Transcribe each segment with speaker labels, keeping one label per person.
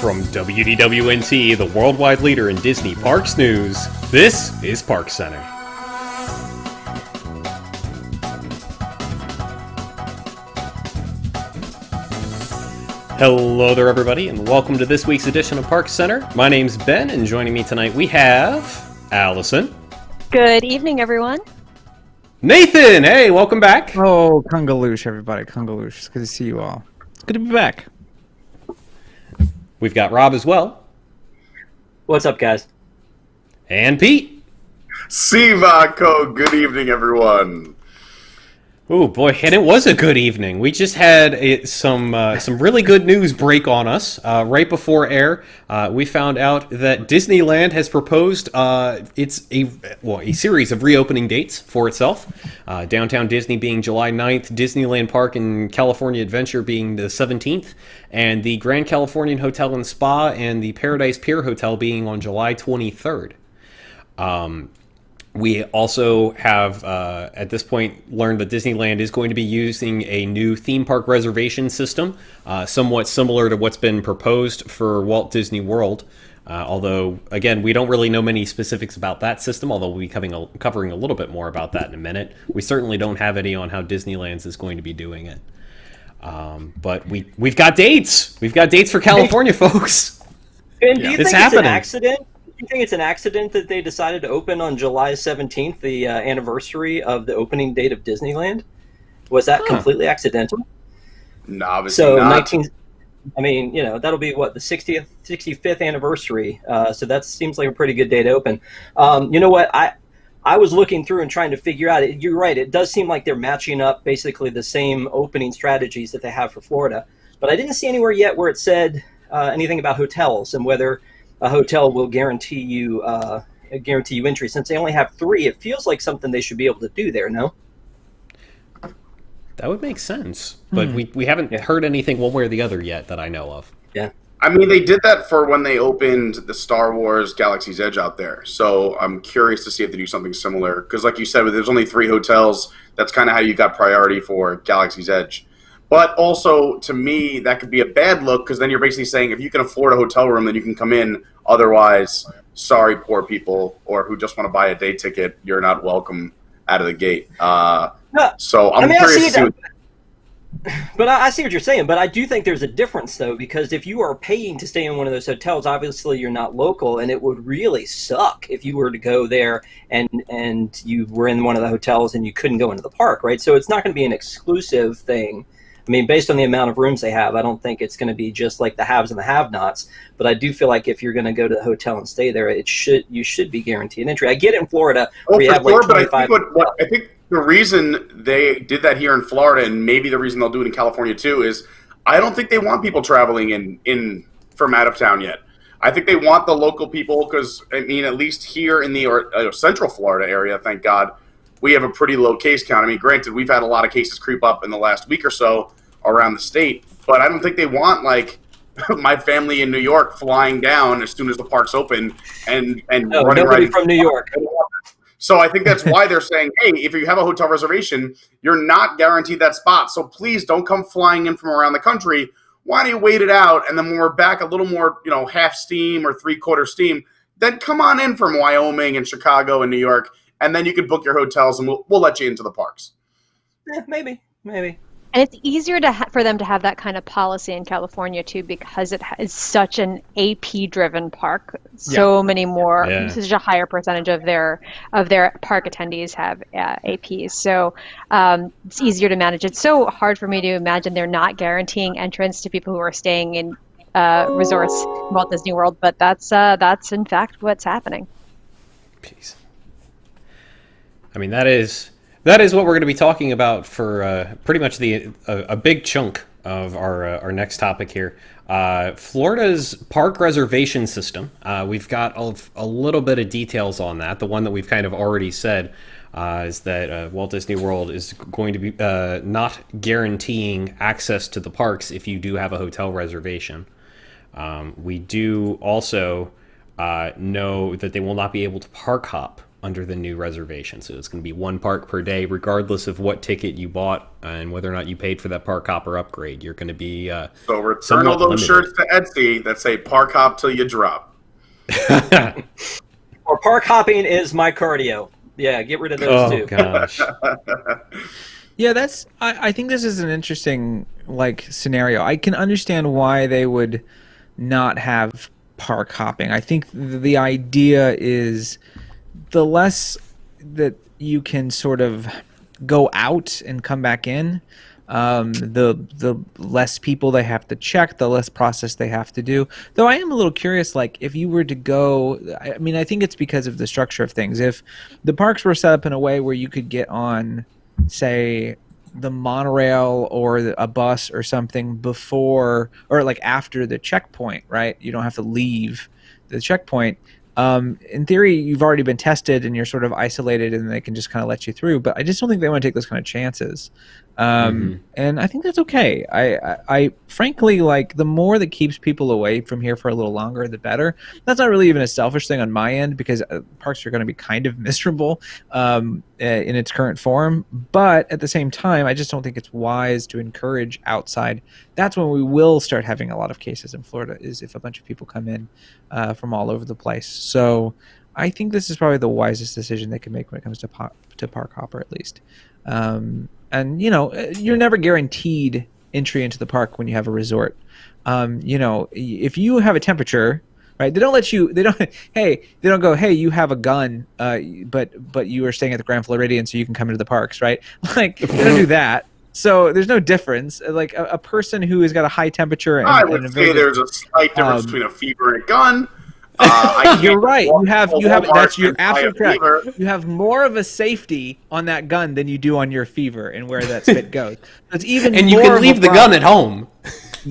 Speaker 1: From WDWNT, the worldwide leader in Disney Parks news, this is ParksCenter. Hello there, everybody, and welcome to this week's edition of ParksCenter. My name's Ben, and joining me tonight we have Allison.
Speaker 2: Good evening, everyone.
Speaker 1: Nathan! Hey, welcome back.
Speaker 3: Oh, Kungaloosh, everybody. Kungaloosh. It's good to see you all. It's good to be back.
Speaker 1: We've got Rob as well.
Speaker 4: What's up, guys?
Speaker 1: And Pete.
Speaker 5: Sivako, good evening, everyone.
Speaker 1: Oh boy, and it was a good evening. We just had some really good news break on us right before air. We found out that Disneyland has proposed it's a series of reopening dates for itself. Downtown Disney being July 9th, Disneyland Park and California Adventure being the 17th, and the Grand Californian Hotel and Spa and the Paradise Pier Hotel being on July 23rd. We also have, at this point, learned that Disneyland is going to be using a new theme park reservation system, somewhat similar to what's been proposed for Walt Disney World. Although, again, we don't really know many specifics about that system, although we'll be covering a little bit more about that in a minute. We certainly don't have any on how Disneyland's is going to be doing it. But we've got dates! We've got dates for California, folks!
Speaker 4: And do you think
Speaker 1: happening.
Speaker 4: It's an accident? Do you think it's an accident that they decided to open on July 17th, the anniversary of the opening date of Disneyland? Was that completely accidental?
Speaker 5: No, obviously
Speaker 4: so
Speaker 5: not.
Speaker 4: That'll be what, the 65th anniversary. So that seems like a pretty good day to open. You know what? I was looking through and trying to figure out. You're right. It does seem like they're matching up basically the same opening strategies that they have for Florida. But I didn't see anywhere yet where it said anything about hotels and whether a hotel will guarantee you entry. Since they only have 3, it feels like something they should be able to do there, no?
Speaker 1: That would make sense, but we haven't heard anything one way or the other yet that I know of.
Speaker 4: Yeah.
Speaker 5: I mean, they did that for when they opened the Star Wars Galaxy's Edge out there. So I'm curious to see if they do something similar. Because like you said, there's only 3 hotels. That's kind of how you got priority for Galaxy's Edge. But also, to me, that could be a bad look because then you're basically saying if you can afford a hotel room, then you can come in. Otherwise, sorry, poor people, or who just want to buy a day ticket, you're not welcome out of the gate. So I'm curious to see
Speaker 4: But I see what you're saying, but I do think there's a difference, though, because if you are paying to stay in one of those hotels, obviously you're not local, and it would really suck if you were to go there and you were in one of the hotels and you couldn't go into the park, right? So it's not going to be an exclusive thing. I mean, based on the amount of rooms they have, I don't think it's going to be just like the haves and the have-nots. But I do feel like if you're going to go to the hotel and stay there, you should be guaranteed entry. I get it in Florida where you have like 25.
Speaker 5: But I think the reason they did that here in Florida, and maybe the reason they'll do it in California too, is I don't think they want people traveling in from out of town yet. I think they want the local people because, I mean, at least here in the Central Florida area, thank God, we have a pretty low case count. I mean, granted, we've had a lot of cases creep up in the last week or so around the state, but I don't think they want, like, my family in New York flying down as soon as the parks open and running right
Speaker 4: from New York.
Speaker 5: So I think that's why they're saying, hey, if you have a hotel reservation, you're not guaranteed that spot. So please don't come flying in from around the country. Why don't you wait it out? And then when we're back a little more, half steam or 3/4 steam, then come on in from Wyoming and Chicago and New York. And then you can book your hotels and we'll let you into the parks.
Speaker 4: Yeah, maybe.
Speaker 2: And it's easier for them to have that kind of policy in California too, because it is such an AP-driven park. So many more, such a higher percentage of their park attendees have APs. So it's easier to manage. It's so hard for me to imagine they're not guaranteeing entrance to people who are staying in resorts in Walt Disney World, but that's in fact what's happening.
Speaker 1: Peace. I mean, that is what we're going to be talking about for pretty much a big chunk of our next topic here. Florida's park reservation system. We've got a little bit of details on that. The one that we've kind of already said is that Walt Disney World is going to be not guaranteeing access to the parks if you do have a hotel reservation. We do also know that they will not be able to park hop under the new reservation. So it's going to be one park per day, regardless of what ticket you bought and whether or not you paid for that Park Hopper upgrade. You're going to be
Speaker 5: so return all those shirts to Etsy that say "Park Hop till you drop."
Speaker 4: Or park hopping is my cardio. Yeah, get rid of those too.
Speaker 1: Oh gosh.
Speaker 3: Yeah, I think this is an interesting scenario. I can understand why they would not have park hopping. I think the idea is the less that you can sort of go out and come back in, the less people they have to check, the less process they have to do. Though I am a little curious, if you were to go, I mean, I think it's because of the structure of things. If the parks were set up in a way where you could get on, say, the monorail or a bus or something before or after the checkpoint, right? You don't have to leave the checkpoint. In theory, you've already been tested and you're sort of isolated and they can just kind of let you through. But I just don't think they want to take those kind of chances. And I think that's okay. I frankly, the more that keeps people away from here for a little longer, the better. That's not really even a selfish thing on my end because parks are going to be kind of miserable in its current form. But at the same time, I just don't think it's wise to encourage outside. That's when we will start having a lot of cases in Florida, is if a bunch of people come in from all over the place. So I think this is probably the wisest decision they can make when it comes to Park Hopper, at least. And, you're never guaranteed entry into the park when you have a resort. If you have a temperature, right, they don't go, hey, you have a gun, but you are staying at the Grand Floridian so you can come into the parks, right? They don't do that. So there's no difference. A person who has got a high temperature and
Speaker 5: I would say there's a slight difference between a fever and a gun.
Speaker 3: You're right. You have that's you're absolutely correct. You have more of a safety on that gun than you do on your fever and where that spit goes. It's even
Speaker 1: and you can leave the gun at home.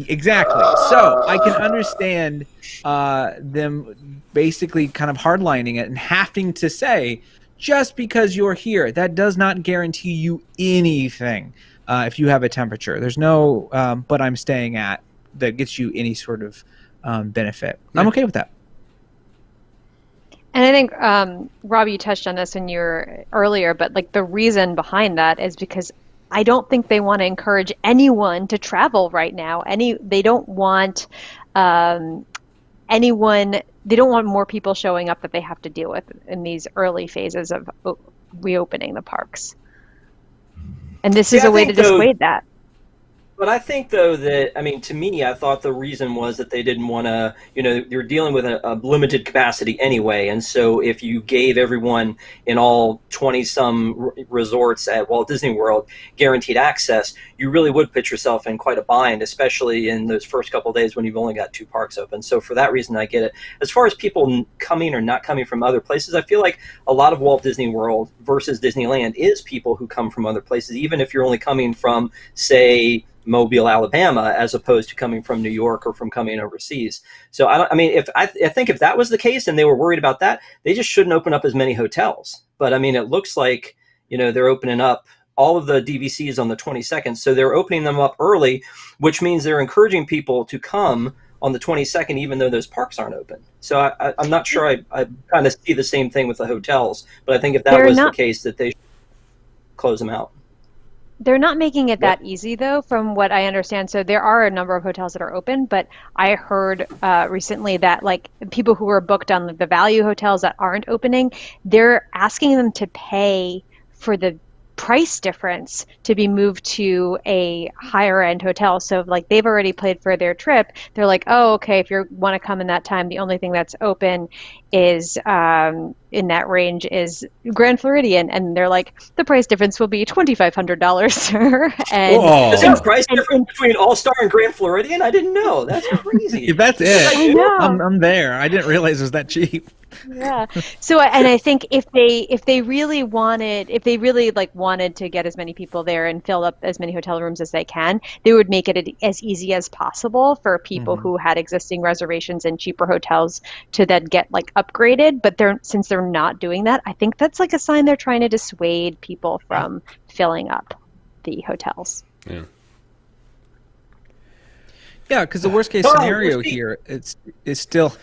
Speaker 3: Exactly. So I can understand them basically kind of hardlining it and having to say, just because you're here, that does not guarantee you anything. If you have a temperature, there's no but I'm staying at that gets you any sort of benefit. I'm okay with that.
Speaker 2: And I think, Rob, you touched on this in your earlier, but the reason behind that is because I don't think they want to encourage anyone to travel right now. They don't want anyone. They don't want more people showing up that they have to deal with in these early phases of reopening the parks. And this is a way to dissuade that.
Speaker 4: But I think, though, that, to me, I thought the reason was that they didn't want to, you're dealing with a limited capacity anyway. And so if you gave everyone in all 20-some resorts at Walt Disney World guaranteed access, you really would put yourself in quite a bind, especially in those first couple of days when you've only got 2 parks open. So for that reason, I get it. As far as people coming or not coming from other places, I feel like a lot of Walt Disney World versus Disneyland is people who come from other places, even if you're only coming from, say, Mobile, Alabama, as opposed to coming from New York or from coming overseas. So I think if that was the case and they were worried about that, they just shouldn't open up as many hotels. But it looks like, they're opening up all of the DVCs on the 22nd. So they're opening them up early, which means they're encouraging people to come on the 22nd, even though those parks aren't open. So I'm not sure I kind of see the same thing with the hotels, but I think if that was the case, that they should close them out.
Speaker 2: They're not making it that easy, though, from what I understand. So there are a number of hotels that are open, but I heard recently that people who are booked on the value hotels that aren't opening, they're asking them to pay for the price difference to be moved to a higher end hotel. So they've already paid for their trip. They're like, oh, okay, if you want to come in that time, the only thing that's open is in that range is Grand Floridian. And they're like, the price difference will be $2,500, sir. And
Speaker 4: is there a price difference between All-Star and Grand Floridian? I didn't know. That's crazy.
Speaker 3: If that's it,
Speaker 2: I know.
Speaker 3: I'm there. I didn't realize it was that cheap.
Speaker 2: Yeah. So, and I think if they really wanted to get as many people there and fill up as many hotel rooms as they can, they would make it as easy as possible for people who had existing reservations in cheaper hotels to then get upgraded. But since they're not doing that, I think that's a sign they're trying to dissuade people from filling up the hotels.
Speaker 1: Yeah.
Speaker 3: Yeah, because the worst case scenario here is still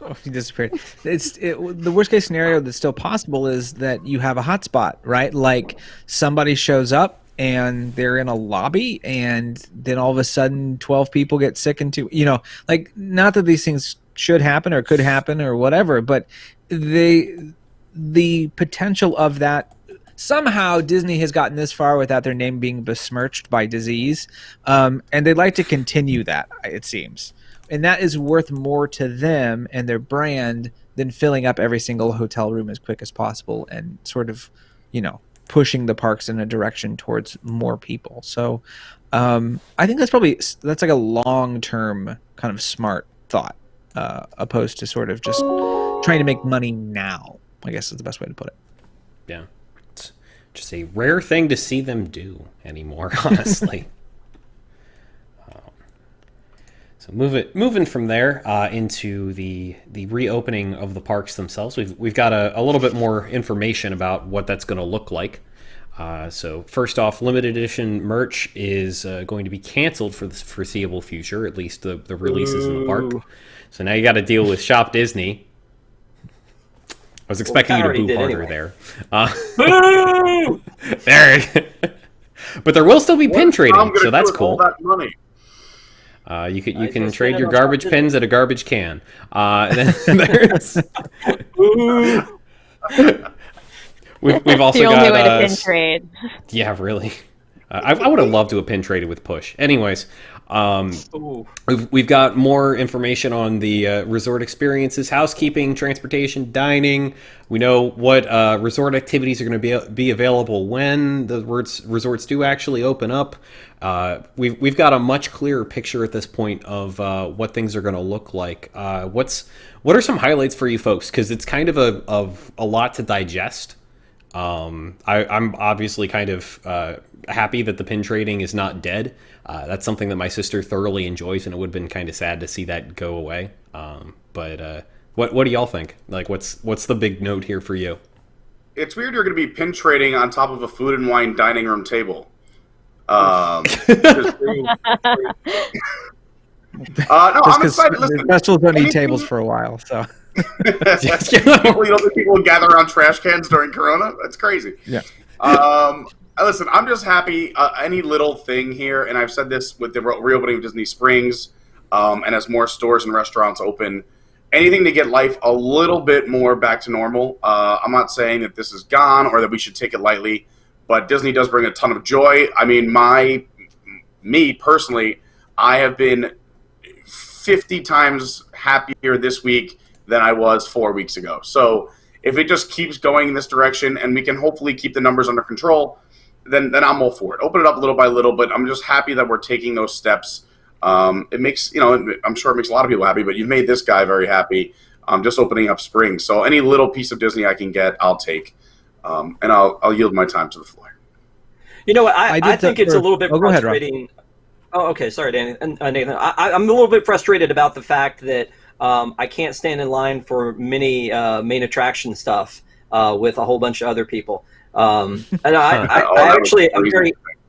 Speaker 3: Oh, he disappeared. The worst case scenario that's still possible is that you have a hotspot, right? Like somebody shows up and they're in a lobby, and then all of a sudden 12 people get sick into, like, not that these things should happen or could happen or whatever, but the potential of that. Somehow Disney has gotten this far without their name being besmirched by disease, and they'd like to continue that, it seems. And that is worth more to them and their brand than filling up every single hotel room as quick as possible and sort of, pushing the parks in a direction towards more people. So I think that's like a long-term kind of smart thought, opposed to sort of just trying to make money now, I guess is the best way to put it.
Speaker 1: Yeah. It's just a rare thing to see them do anymore, honestly. So moving from there into the reopening of the parks themselves, we've got a little bit more information about what that's going to look like. So first off, limited edition merch is going to be canceled for the foreseeable future, at least the releases in the park. So now you got to deal with Shop Disney. I was expecting you to boo harder there.
Speaker 4: Boo!
Speaker 1: There. But there will still be pin trading, so that's cool.
Speaker 5: That money?
Speaker 1: You can trade your garbage pins at a garbage can. And then there's we've also
Speaker 2: the only
Speaker 1: got
Speaker 2: way to pin trade.
Speaker 1: Yeah, really. I would have loved to have pin traded with Push. Anyways, we've got more information on the resort experiences, housekeeping, transportation, dining. We know what resort activities are going to be available when the resorts do actually open up. We've got a much clearer picture at this point of what things are going to look like. What are some highlights for you folks? Because it's kind of a lot to digest. I'm obviously kind of happy that the pin trading is not dead. That's something that my sister thoroughly enjoys, and it would have been kind of sad to see that go away. But what do y'all think? Like, what's the big note here for you?
Speaker 5: It's weird you're going to be pin trading on top of a food and wine dining room table. No, I'm excited. Listen,
Speaker 3: festivals don't need tables for a while, so.
Speaker 5: You don't think people would gather around trash cans during Corona? That's crazy.
Speaker 3: Yeah.
Speaker 5: Listen, I'm just happy. Any little thing here, and I've said this with the reopening of Disney Springs, and as more stores and restaurants open, anything to get life a little bit more back to normal. I'm not saying that this is gone or that we should take it lightly, but Disney does bring a ton of joy. I mean, me personally, I have been 50 times happier this week than I was 4 weeks ago. So if it just keeps going in this direction and we can hopefully keep the numbers under control, then I'm all for it. Open it up little by little, but I'm just happy that we're taking those steps. It makes, I'm sure it makes a lot of people happy, but you've made this guy very happy. Just opening up spring. So any little piece of Disney I can get, I'll take. And I'll yield my time to the floor.
Speaker 4: You know what? I think it's a little bit
Speaker 3: Go
Speaker 4: frustrating.
Speaker 3: ahead,
Speaker 4: Oh, okay. Sorry, Danny. Nathan. I'm a little bit frustrated about the fact that I can't stand in line for many main attraction stuff with a whole bunch of other people. And I'm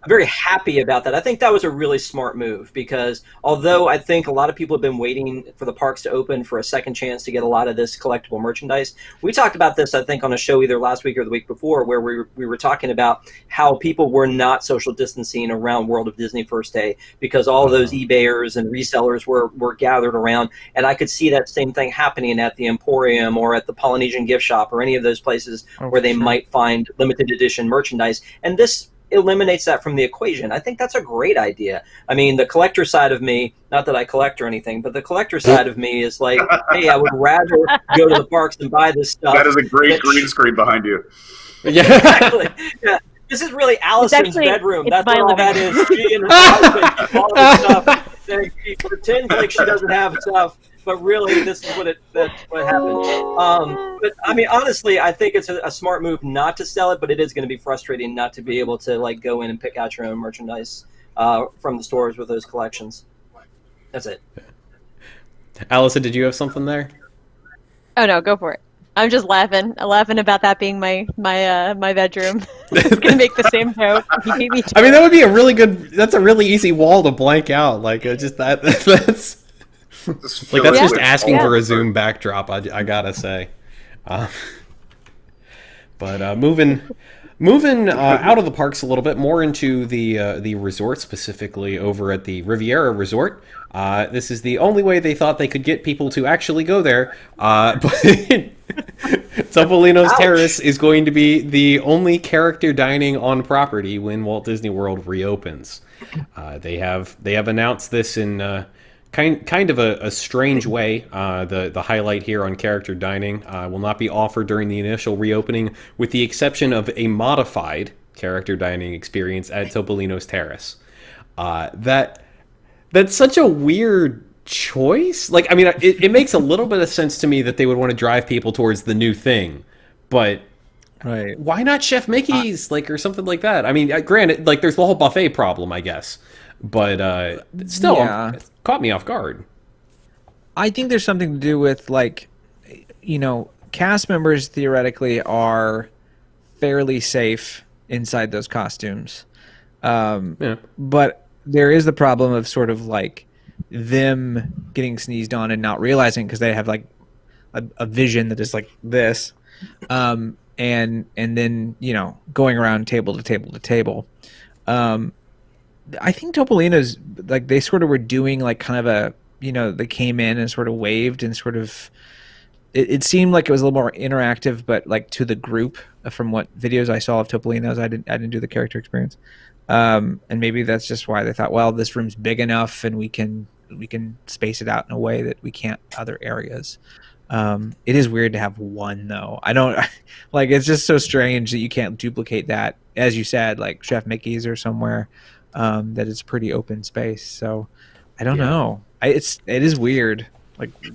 Speaker 4: very happy about that. I think that was a really smart move because although I think a lot of people have been waiting for the parks to open for a second chance to get a lot of this collectible merchandise, we talked about this, I think, on a show either last week or the week before where we were talking about how people were not social distancing around World of Disney First Day because all of those eBayers and resellers were gathered around. And I could see that same thing happening at the Emporium or at the Polynesian Gift Shop or any of those places where they might find limited edition merchandise. And this eliminates that from the equation. I think that's a great idea. I mean, the collector side of me, not that I collect or anything, but the collector side of me is like, hey, I would rather go to the parks and buy this stuff.
Speaker 5: That is a great green screen behind you.
Speaker 1: Yeah.
Speaker 4: Exactly. Yeah. This is really Allison's bedroom. That's what all that is. She and her husband, all this stuff. And she pretends like she doesn't have stuff, but really this is that's what happened. But I mean, honestly, I think it's a smart move not to sell it, but it is going to be frustrating not to be able to like go in and pick out your own merchandise from the stores with those collections. That's it.
Speaker 1: Allison, did you have something there?
Speaker 2: Oh no, go for it. I'm just laughing about that being my bedroom. It's gonna make the same joke. He beat me to
Speaker 1: that would be that's a really easy wall to blank out. Like just that's. Like, that's just asking for a Zoom backdrop, I gotta say. But moving out of the parks a little bit, more into the resort, specifically over at the Riviera Resort. This is the only way they thought they could get people to actually go there. But Topolino's Terrace is going to be the only character dining on property when Walt Disney World reopens. They have announced this in kind of a strange way. The highlight here on character dining will not be offered during the initial reopening, with the exception of a modified character dining experience at Topolino's Terrace. That's such a weird choice. Like, I mean, it makes a little bit of sense to me that they would want to drive people towards the new thing, but
Speaker 3: right,
Speaker 1: why not Chef Mickey's, or something like that? I mean, granted, like, there's the whole buffet problem, I guess, but still, it caught me off guard.
Speaker 3: I think there's something to do with, cast members theoretically are fairly safe inside those costumes, but there is the problem of sort of them getting sneezed on and not realizing, because they have a vision that is like this, and then going around table to table to table. I think Topolino's, they sort of were doing kind of a, they came in and sort of waved and sort of, it seemed like it was a little more interactive, but to the group, from what videos I saw of Topolino's. I didn't do the character experience. And maybe that's just why they thought, well, this room's big enough and we can space it out in a way that we can't other areas. It is weird to have one, though. I don't it's just so strange that you can't duplicate that, as you said, like Chef Mickey's or somewhere, that it's pretty open space. So I don't know. It is weird.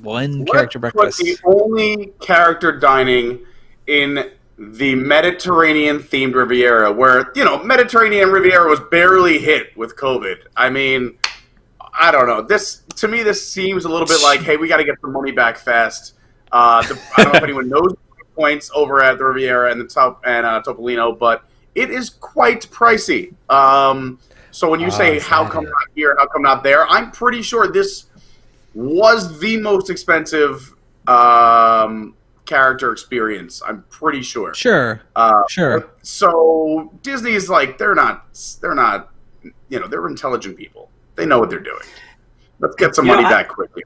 Speaker 3: One character breakfast.
Speaker 5: The only character dining in the Mediterranean-themed Riviera, where, Mediterranean Riviera was barely hit with COVID. I mean, I don't know. This seems a little bit like, hey, we got to get the money back fast. I don't know if anyone knows the points over at the Riviera and Topolino, but it is quite pricey. So when you say, how come not here, how come not there, I'm pretty sure this was the most expensive character experience. I'm pretty sure.
Speaker 3: Sure.
Speaker 5: So Disney's they're not, they're intelligent people. They know what they're doing. Let's get some money back quickly.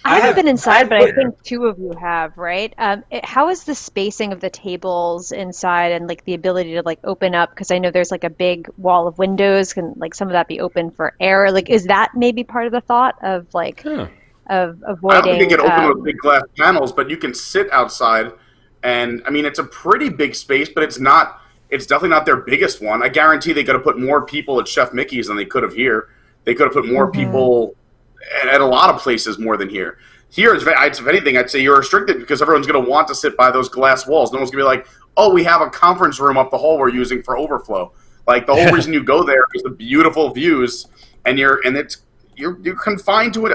Speaker 2: I haven't been inside, but I think two of you have, right? How is the spacing of the tables inside and the ability to open up? Because I know there's a big wall of windows. Can some of that be open for air? Is that maybe part of the thought of of avoiding?
Speaker 5: I don't think they get open with big glass panels, but you can sit outside, and I mean it's a pretty big space, but it's not. It's definitely not their biggest one. I guarantee they could have put more people at Chef Mickey's than they could have here. They could have put more people at a lot of places more than here. Here, if anything, I'd say you're restricted because everyone's going to want to sit by those glass walls. No one's going to be like, oh, we have a conference room up the hall we're using for overflow. The whole reason you go there is the beautiful views, and you're confined to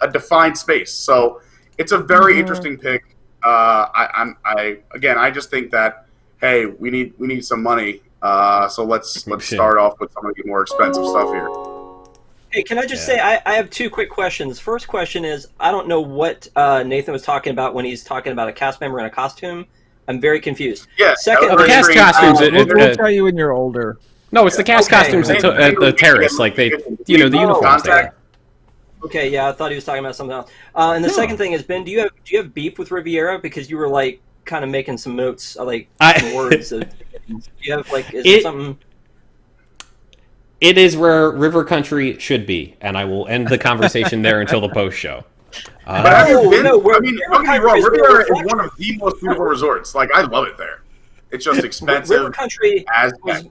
Speaker 5: a defined space. So it's a very interesting pick. I just think that, hey, we need some money. So let's start off with some of the more expensive stuff here.
Speaker 4: Hey, can I just say, I have two quick questions. First question is, I don't know what Nathan was talking about when he's talking about a cast member in a costume. I'm very confused.
Speaker 5: Yeah,
Speaker 4: second,
Speaker 1: the cast costumes.
Speaker 3: We'll tell you when you're older.
Speaker 1: No, it's the cast costumes at the terrace. The uniforms there.
Speaker 4: Okay, yeah, I thought he was talking about something else. And the second thing is, Ben, do you have beef with Riviera, because you were kind of making some notes, some words. Do you have is there something?
Speaker 1: It is where River Country should be, and I will end the conversation there until the post show.
Speaker 5: But don't get me wrong, Riviera is one of the most beautiful resorts. I love it there. It's just expensive.
Speaker 4: River Country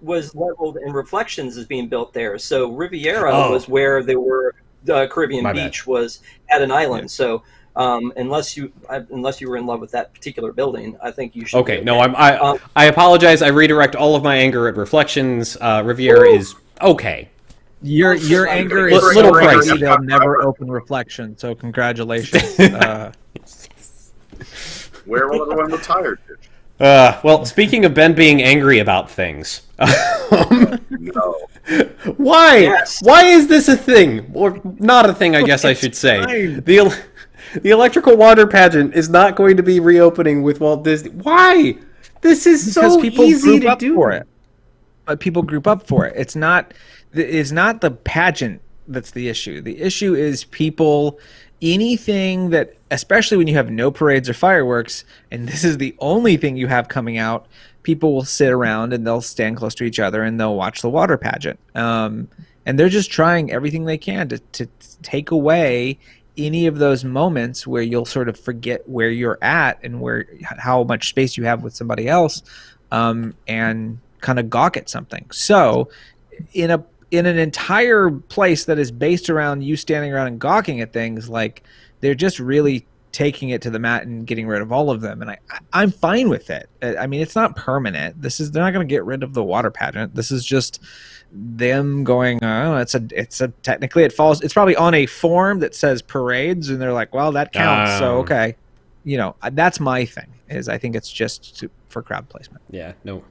Speaker 4: was leveled, and Reflections is being built there. So Riviera was where they were. Caribbean Beach was at an island. Yeah. So unless you were in love with that particular building, I think you should.
Speaker 1: Okay, no, I apologize. I redirect all of my anger at Reflections. Riviera is okay.
Speaker 3: Your anger is
Speaker 1: little pricey.
Speaker 3: They'll never open Reflection. So congratulations.
Speaker 5: Where will everyone retire?
Speaker 1: Well, speaking of Ben being angry about things,
Speaker 5: no.
Speaker 1: Why?
Speaker 4: Yes.
Speaker 1: Why is this a thing? Or not a thing, I guess I should say. The electrical water pageant is not going to be reopening with Walt Disney. Why? This is so easy to do.
Speaker 3: For it. But people group up for it. It's not the pageant that's the issue. The issue is people, anything that, especially when you have no parades or fireworks, and this is the only thing you have coming out, people will sit around and they'll stand close to each other and they'll watch the water pageant. And they're just trying everything they can to take away any of those moments where you'll sort of forget where you're at and how much space you have with somebody else, and kind of gawk at something. So in an entire place that is based around you standing around and gawking at things, like, they're just really taking it to the mat and getting rid of all of them. And I'm fine with it. I mean, it's not permanent. They're not going to get rid of the water pageant. This is just them going, oh, technically it falls. It's probably on a form that says parades, and they're like, well, that counts. So, okay. That's my thing, is I think it's just for crowd placement.
Speaker 1: Yeah, no,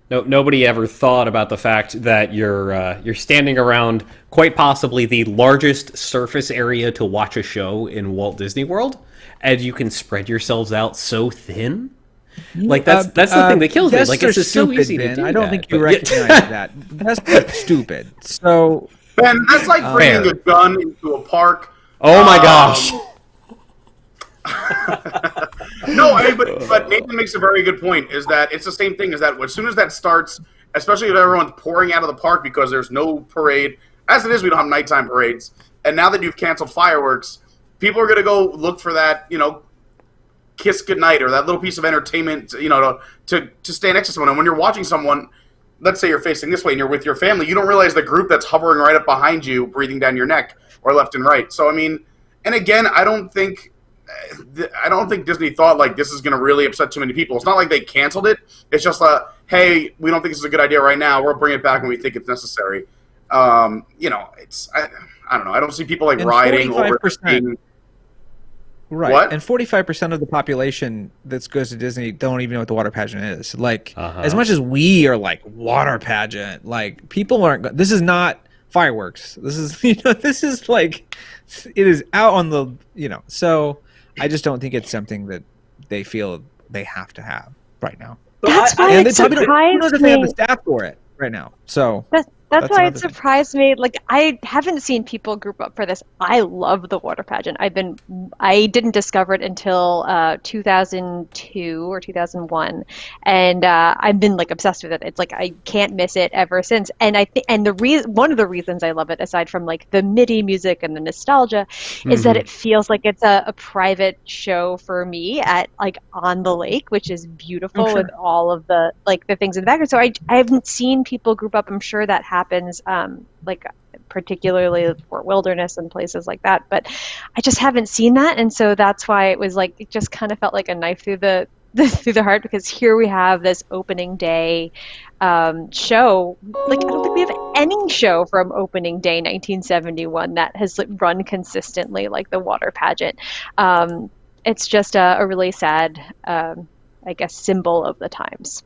Speaker 1: nobody ever thought about the fact that you're standing around quite possibly the largest surface area to watch a show in Walt Disney World, and you can spread yourselves out so thin. Like, that's the thing that kills me. Like, it's just so easy to do.
Speaker 3: I don't think you recognize that. That's stupid. So,
Speaker 5: Ben, that's like bringing a gun into a park.
Speaker 1: Oh my gosh.
Speaker 5: No, but Nathan makes a very good point, is that it's the same thing, is that as soon as that starts, especially if everyone's pouring out of the park because there's no parade, as it is, we don't have nighttime parades, and now that you've canceled fireworks, people are going to go look for that, kiss goodnight or that little piece of entertainment, to stay next to someone. And when you're watching someone, let's say you're facing this way and you're with your family, you don't realize the group that's hovering right up behind you, breathing down your neck, or left and right. So, I mean, and again, I don't think Disney thought, like, this is going to really upset too many people. It's not like they canceled it. It's just hey, we don't think this is a good idea right now. We'll bring it back when we think it's necessary. I don't know. I don't see people like rioting over.
Speaker 3: Right.
Speaker 5: What?
Speaker 3: And 45% of the population that goes to Disney don't even know what the water pageant is. Like, as much as we are like, water pageant, like, people aren't. This is not fireworks. This is this is like, it is out on the So I just don't think it's something that they feel they have to have right now.
Speaker 2: That's why it surprised me.
Speaker 3: Who knows if they have the staff for it right now? So
Speaker 2: that's why it surprised me. Like, I haven't seen people group up for this. I love the water pageant. I didn't discover it until 2002 or 2001, and I've been like obsessed with it. It's like I can't miss it ever since. And I think, and one of the reasons I love it, aside from like the MIDI music and the nostalgia, is that it feels like it's a private show for me at like on the lake, which is beautiful with all of the like the things in the background. So I haven't seen people group up. I'm sure that happens, like particularly Fort Wilderness and places like that, but I just haven't seen that, and so that's why it was like, it just kind of felt like a knife through the heart, because here we have this opening day show. Like, I don't think we have any show from opening day 1971 that has run consistently like the water pageant. It's just a really sad, I guess, symbol of the times.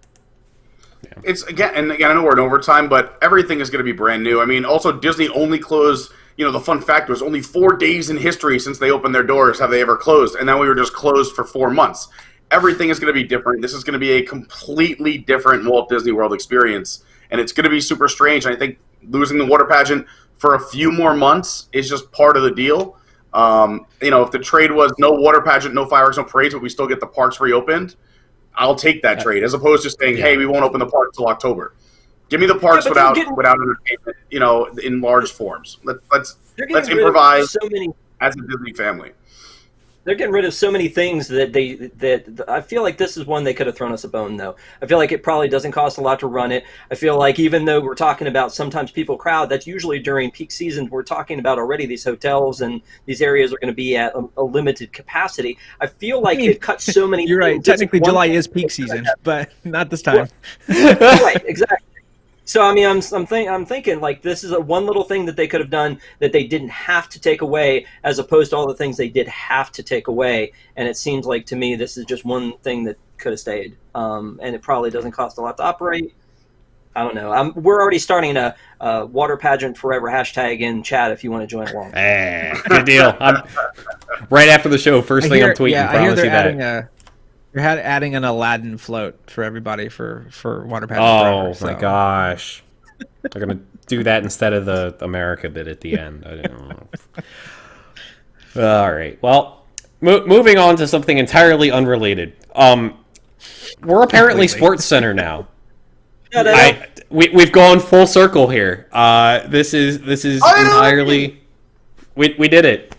Speaker 5: Yeah. It's again, I know we're in overtime, but everything is going to be brand new. I mean, also Disney only closed. The fun fact was only 4 days in history since they opened their doors have they ever closed, and then we were just closed for 4 months. Everything is going to be different. This is going to be a completely different Walt Disney World experience, and it's going to be super strange. And I think losing the water pageant for a few more months is just part of the deal. If the trade was no water pageant, no fireworks, no parades, but we still get the parks reopened, I'll take that trade, as opposed to saying, hey, we won't open the parks until October. Give me the parks without entertainment, in large forms. Let's improvise as a Disney family.
Speaker 4: They're getting rid of so many things that I feel like this is one they could have thrown us a bone, though. I feel like it probably doesn't cost a lot to run it. I feel like even though we're talking about sometimes people crowd, that's usually during peak season. We're talking about already these hotels and these areas are going to be at a limited capacity. I feel like they've cut so many.
Speaker 3: You're right. Technically, July is peak season, but not this time.
Speaker 4: Right, exactly. So I mean, I'm thinking like this is one little thing that they could have done that they didn't have to take away, as opposed to all the things they did have to take away. And it seems like to me this is just one thing that could have stayed. And it probably doesn't cost a lot to operate. I don't know. We're already starting a water pageant forever hashtag in chat if you want to join along.
Speaker 1: Good deal. Right after the show, first thing I'm tweeting.
Speaker 3: Yeah, I hear
Speaker 1: they're
Speaker 3: adding an Aladdin float for everybody for water pageant.
Speaker 1: Oh
Speaker 3: forever,
Speaker 1: my gosh, they're gonna do that instead of the America bit at the end. I don't know. All right. Well, moving on to something entirely unrelated. We're apparently ParksCenter now. We've gone full circle here. This is entirely. We did it.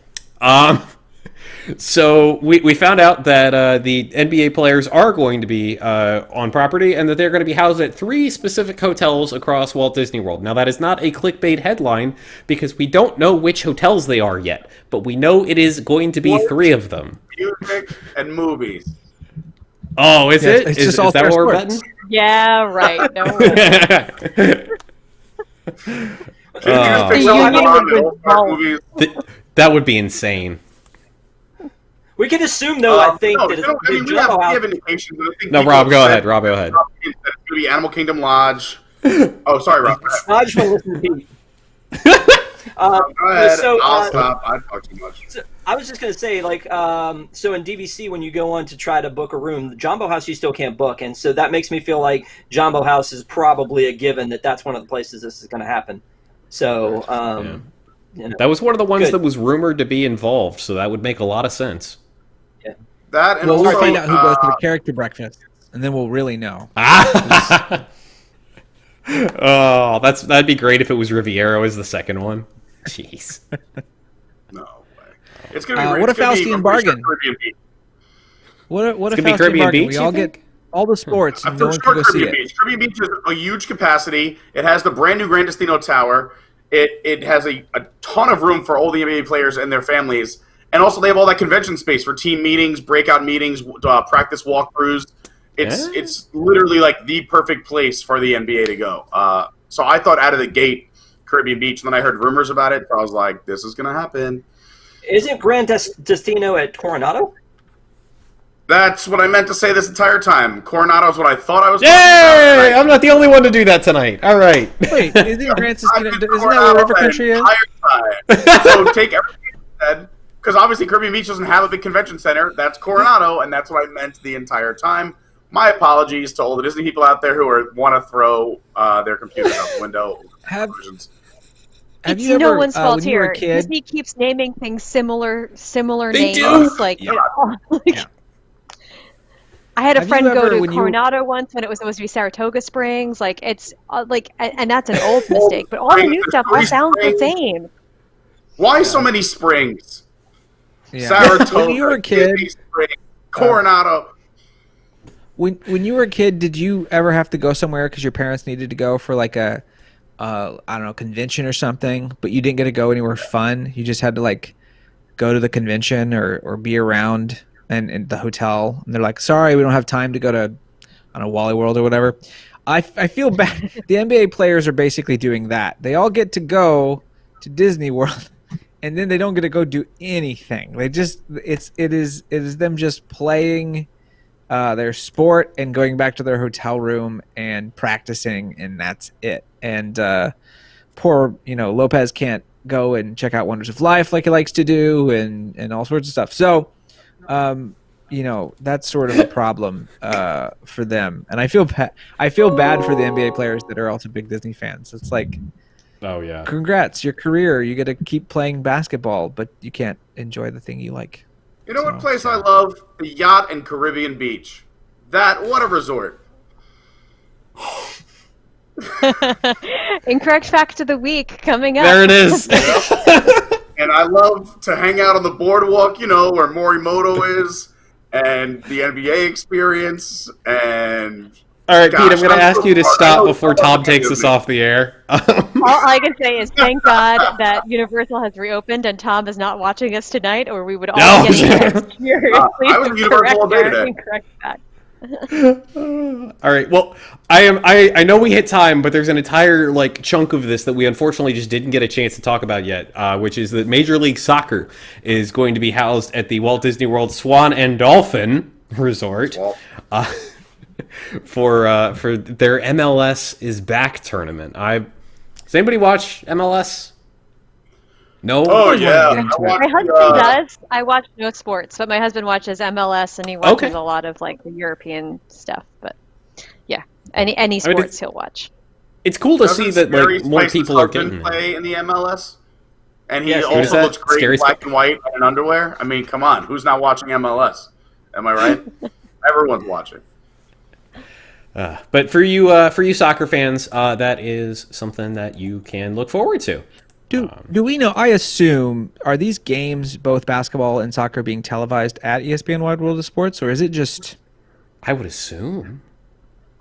Speaker 1: So we found out that the NBA players are going to be on property and that they're going to be housed at 3 specific hotels across Walt Disney World. Now, that is not a clickbait headline because we don't know which hotels they are yet, but we know it is going to be 3 of them.
Speaker 5: Music and movies.
Speaker 1: Oh, is it?
Speaker 3: It's
Speaker 1: is
Speaker 3: just all
Speaker 1: that what we're
Speaker 3: sports.
Speaker 1: betting?
Speaker 2: Yeah, right. No.
Speaker 1: That would be insane.
Speaker 4: We can assume, though, I think that it's
Speaker 5: we have indications.
Speaker 1: No, Rob, go ahead. Rob, go ahead.
Speaker 5: It's going to be Animal Kingdom Lodge. Oh, sorry, Rob.
Speaker 4: I just want to listen to Pete.
Speaker 5: Go ahead.
Speaker 4: So,
Speaker 5: I'll stop. I talk too much.
Speaker 4: So I was just going to say, so in DVC, when you go on to try to book a room, the Jumbo House you still can't book. And so that makes me feel like Jumbo House is probably a given that's one of the places this is going to happen. So, you know,
Speaker 1: that was one of the ones that was rumored to be involved, so that would make a lot of sense.
Speaker 4: Yeah.
Speaker 5: That and
Speaker 3: we'll
Speaker 5: also,
Speaker 3: find out who goes to the character breakfast, and then we'll really know.
Speaker 1: Oh, that'd be great if it was Riviera as the second one. Jeez.
Speaker 5: No way. It's gonna be.
Speaker 3: What a Faustian bargain! What a Faustian bargain! We all get all the sports, and no one can go see it.
Speaker 5: Caribbean Beach is a huge capacity. It has the brand new Grand Destino Tower. It has a ton of room for all the NBA players and their families. And also they have all that convention space for team meetings, breakout meetings, practice walkthroughs. It's literally like the perfect place for the NBA to go. So I thought out of the gate, Caribbean Beach, and then I heard rumors about it. So I was like, this is going to happen.
Speaker 4: Isn't Grand Destino at Coronado?
Speaker 5: That's what I meant to say this entire time. Coronado is what I thought I was
Speaker 1: talking about. I'm not the only one to do that tonight. All right.
Speaker 3: Wait, isn't Grand Destino, isn't that where River Country is?
Speaker 5: So take everything you said, because obviously Caribbean Beach doesn't have a big convention center. That's Coronado, and that's what I meant the entire time. My apologies to all the Disney people out there who want to throw their computers out the window.
Speaker 3: Have
Speaker 2: it's
Speaker 3: you
Speaker 2: no
Speaker 3: ever,
Speaker 2: one's fault
Speaker 3: when you were
Speaker 2: here.
Speaker 3: a kid,
Speaker 2: Disney keeps naming things similar
Speaker 1: They
Speaker 2: names.
Speaker 1: do.
Speaker 2: Yeah. I had a friend go to
Speaker 3: when
Speaker 2: Coronado once when it was supposed to be Saratoga Springs. It's and that's an old mistake. But all the new stuff all sounds the same.
Speaker 5: Why so many springs?
Speaker 3: Yeah.
Speaker 5: Saratoga,
Speaker 3: when you were a kid,
Speaker 5: Springs, Coronado.
Speaker 3: When you were a kid, did you ever have to go somewhere because your parents needed to go for like a I don't know, convention or something, but you didn't get to go anywhere fun? You just had to like go to the convention or be around and in the hotel, and they're like, sorry, we don't have time to go to, I don't know, Wally World or whatever. I feel bad. The NBA players are basically doing that. They all get to go to Disney World, and then they don't get to go do anything. They just it is them just playing their sport and going back to their hotel room and practicing, and that's it. And poor Lopez can't go and check out Wonders of Life like he likes to do, and all sorts of stuff. So that's sort of a problem for them. And I feel bad for the NBA players that are also big Disney fans. It's like,
Speaker 1: oh yeah,
Speaker 3: congrats, your career. You get to keep playing basketball, but you can't enjoy the thing you like.
Speaker 5: You know what place I love? The yacht in Caribbean Beach. What a resort.
Speaker 2: Incorrect fact of the week coming up.
Speaker 1: There it is.
Speaker 5: And I love to hang out on the boardwalk, where Morimoto is, and the NBA experience, and...
Speaker 1: All right, Pete, I'm going to ask you to stop before Tom takes us off the air.
Speaker 2: All I can say is thank God that Universal has reopened and Tom is not watching us tonight, or we would all get seriously
Speaker 5: I was Universal all day today.
Speaker 2: Incorrect fact.
Speaker 1: All right. Well, I know we hit time, but there's an entire chunk of this that we unfortunately just didn't get a chance to talk about yet, which is that Major League Soccer is going to be housed at the Walt Disney World Swan and Dolphin Resort. for their MLS is Back tournament. Does anybody watch MLS? No.
Speaker 5: Oh yeah,
Speaker 2: my husband does. I watch no sports, but my husband watches MLS and he watches a lot of like the European stuff. But yeah, any sports he'll watch.
Speaker 1: It's cool to see that like more people are getting
Speaker 5: play in the MLS, and he also looks great in black and white and underwear. I mean, come on, who's not watching MLS? Am I right? Everyone's watching.
Speaker 1: But for you soccer fans, that is something that you can look forward to.
Speaker 3: Do we know? I assume, are these games, both basketball and soccer, being televised at ESPN Wide World of Sports, or is it just?
Speaker 1: I would assume.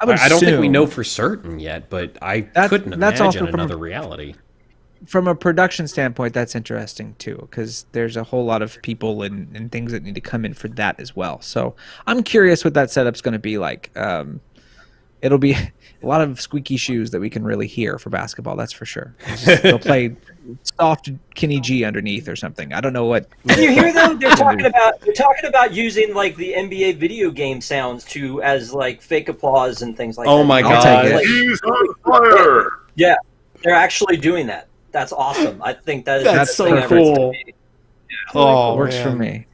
Speaker 1: I don't think we know for certain yet, but I couldn't imagine another reality.
Speaker 3: From a production standpoint, that's interesting too, because there's a whole lot of people and things that need to come in for that as well. So I'm curious what that setup's going to be like. It'll be a lot of squeaky shoes that we can really hear for basketball. That's for sure. They'll play soft Kenny G underneath or something. I don't know what.
Speaker 4: Can you hear them? They're talking about using like the NBA video game sounds as like fake applause and things like that.
Speaker 1: Oh my god!
Speaker 5: He's on fire!
Speaker 4: Yeah, they're actually doing that. That's awesome. I think
Speaker 1: that's so cool.
Speaker 3: Oh, works for me.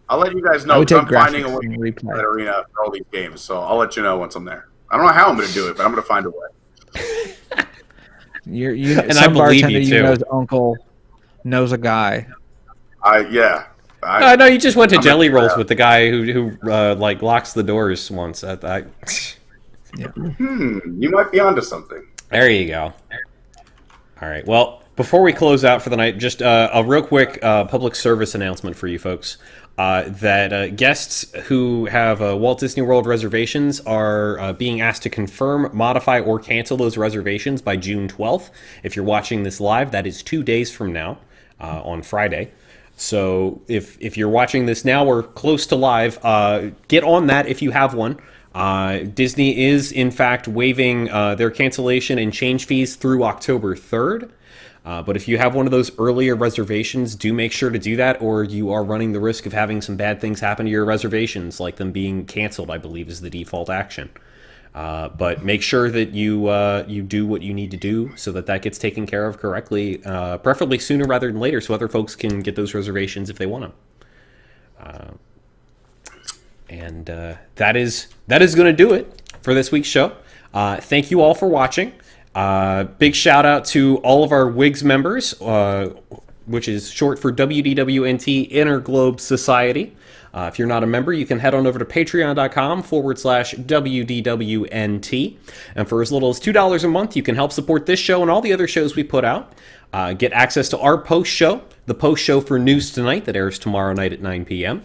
Speaker 5: I'll let you guys know. I'm finding a way to that arena for all these games, so I'll let you know once I'm there. I don't know how I'm going to do it, but I'm going to find a way.
Speaker 3: And I believe you too. Know's uncle knows a guy.
Speaker 5: I
Speaker 1: know you just went to Jelly Rolls with the guy who like locks the doors once. Yeah.
Speaker 5: You might be onto something.
Speaker 1: There you go. All right. Well, before we close out for the night, just a real quick public service announcement for you folks. That guests who have Walt Disney World reservations are being asked to confirm, modify, or cancel those reservations by June 12th. If you're watching this live, that is 2 days from now, on Friday. So if you're watching this now or close to live, get on that if you have one. Disney is, in fact, waiving their cancellation and change fees through October 3rd. But if you have one of those earlier reservations, do make sure to do that, or you are running the risk of having some bad things happen to your reservations, like them being canceled, I believe is the default action. But make sure that you do what you need to do so that gets taken care of correctly, preferably sooner rather than later, so other folks can get those reservations if they want them. And that is going to do it for this week's show. Thank you all for watching. Big shout out to all of our WIGS members, which is short for WDWNT Interglobe Society. If you're not a member, you can head on over to patreon.com/WDWNT. And for as little as $2 a month, you can help support this show and all the other shows we put out. Get access to our post show, the post show for News Tonight that airs tomorrow night at 9 p.m.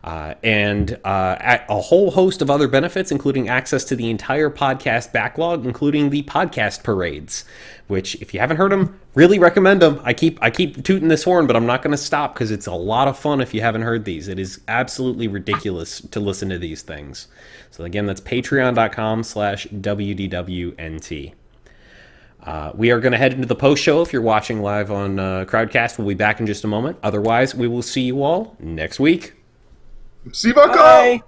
Speaker 1: And a whole host of other benefits, including access to the entire podcast backlog, including the podcast parades, which, if you haven't heard them, really recommend them. I keep tooting this horn, but I'm not going to stop because it's a lot of fun if you haven't heard these. It is absolutely ridiculous to listen to these things. So again, that's patreon.com/WDWNT. We are going to head into the post show. If you're watching live on Crowdcast, we'll be back in just a moment. Otherwise, we will see you all next week.
Speaker 5: See you, Bucko!